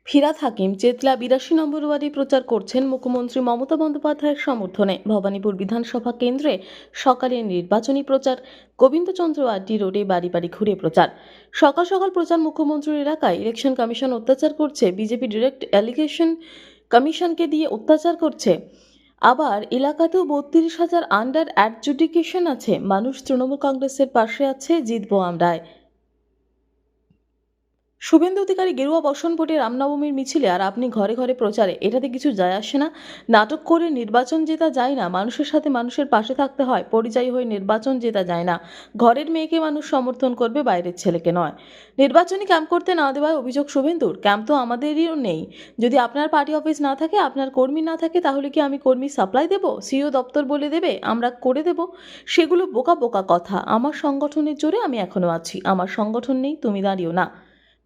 ফিরাদ হাকিম চেতলা ৮২ নম্বর ওয়ার্ডে প্রচার করছেন মুখ্যমন্ত্রী মমতা বন্দ্যোপাধ্যায়ের সমর্থনে। ভবানীপুর বিধানসভা কেন্দ্রে সকালে নির্বাচনী প্রচার, গোবিন্দচন্দ্র আড্ডি রোডে বাড়ি বাড়ি ঘুরে প্রচার। সকাল সকাল প্রচার। মুখ্যমন্ত্রীর এলাকায় ইলেকশন কমিশন অত্যাচার করছে, বিজেপি ডিরেক্ট অ্যালিগেশন কমিশনকে দিয়ে অত্যাচার করছে। আবার এলাকাতেও ৩২,০০০ আন্ডার অ্যাডজুডিকেশন আছে। মানুষ তৃণমূল কংগ্রেসের পাশে আছে, জিতবো আমরাই। শুভেন্দু অধিকারী গেরুয়া বসনপটে রামনবমীর মিছিলে আর আপনি ঘরে ঘরে প্রচারে, এটাতে কিছু যায় আসে না। নাটক করে নির্বাচন জেতা যায় না, মানুষের সাথে মানুষের পাশে থাকতে হয়। পরিযায়ী হয়ে নির্বাচন জেতা যায় না। ঘরের মেয়েকে মানুষ সমর্থন করবে, বাইরের ছেলেকে নয়। নির্বাচনী ক্যাম্প করতে না দেওয়ায় অভিযোগ শুভেন্দুর। ক্যাম্প তো আমাদেরও নেই। যদি আপনার পার্টি অফিস না থাকে, আপনার কর্মী না থাকে, তাহলে কি আমি কর্মী সাপ্লাই দেব? সিও দপ্তর বলে দেবে আমরা করে দেব? সেগুলো বোকা বোকা কথা। আমার সংগঠনের জোরে আমি এখনো আছি। আমার সংগঠন নেই, তুমি দাঁড়িও না।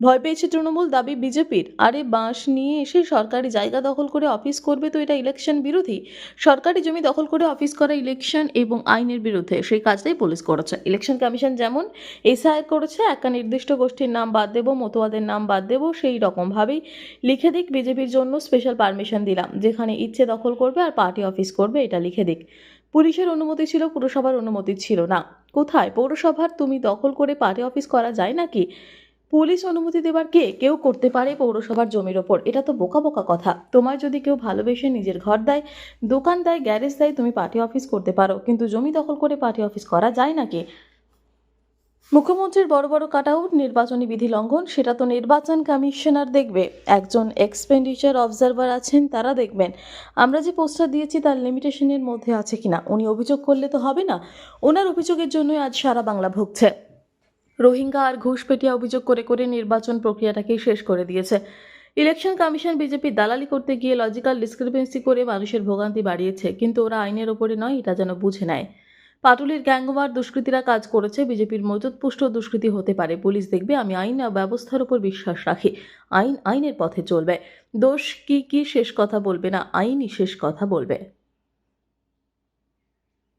ভয় পেয়েছে তৃণমূল, দাবি বিজেপির। আরে বাঁশ নিয়ে এসে সরকারি জায়গা দখল করে অফিস করবে তো এটা ইলেকশন বিরোধী। সরকারি জমি দখল করে অফিস করা ইলেকশন এবং আইনের বিরুদ্ধে। সেই কাজটাই পুলিশ করেছে। ইলেকশন কমিশন যেমন এসআইআর করেছে, একটা নির্দিষ্ট গোষ্ঠীর নাম বাদ দেবো, মতুয়াদের নাম বাদ দেবো, সেই রকমভাবেই লিখে দিক বিজেপির জন্য স্পেশাল পারমিশন দিলাম, যেখানে ইচ্ছে দখল করবে আর পার্টি অফিস করবে, এটা লিখে দিক। পুলিশের অনুমতি ছিল, পুরসভার অনুমতি ছিল না। কোথায়? পৌরসভার তুমি দখল করে পার্টি অফিস করা যায় নাকি? পুলিশ অনুমতি দেবার কে? কেউ করতে পারে পৌরসভার জমির ওপর। এটা তো বোকা বোকা কথা। তোমার যদি কেউ ভালোবেসে নিজের ঘর দেয়, দোকান দেয়, গ্যারেজ দেয়, তুমি পার্টি অফিস করতে পারো, কিন্তু জমি দখল করে পার্টি অফিস করা যায় নাকি? মুখ্যমন্ত্রীর বড় বড় কাটআউট, নির্বাচনী বিধি লঙ্ঘন, সেটা তো নির্বাচন কমিশনার দেখবে। একজন এক্সপেন্ডিচার অবজারভার আছেন, তারা দেখবেন আমরা যে পোস্টার দিয়েছি তার লিমিটেশনের মধ্যে আছে কিনা। উনি অভিযোগ করলে তো হবে না। ওনার অভিযোগের জন্যই আজ সারা বাংলা ভুগছে। রোহিঙ্গা আর ঘুষপেটিয়া অভিযোগ করে করে নির্বাচন প্রক্রিয়াটাকেই শেষ করে দিয়েছে। ইলেকশন কমিশন বিজেপি দালালি করতে গিয়ে লজিক্যাল ডিসক্রিপেন্সি করে মানুষের ভোগান্তি বাড়িয়েছে, কিন্তু ওরা আইনের ওপরে নয়, এটা যেন বুঝে নেয়। পাটুলির গ্যাংওয়ার দুষ্কৃতীরা কাজ করেছে, বিজেপির মজুতপুষ্ট দুষ্কৃতী হতে পারে। পুলিশ দেখবে। আমি আইন ব্যবস্থার উপর বিশ্বাস রাখি। আইন আইনের পথে চলবে। দোষ কি কি শেষ কথা বলবে না, আইনই শেষ কথা বলবে।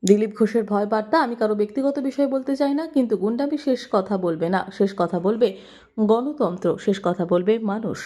দিলীপ ঘোষের ভয় বার্তা। আমি কারো ব্যক্তিগত বিষয় বলতে চাই না, কিন্তু গুন্ডামি শেষ কথা বলবে না। শেষ কথা বলবে গণতন্ত্র, শেষ কথা বলবে মানুষ।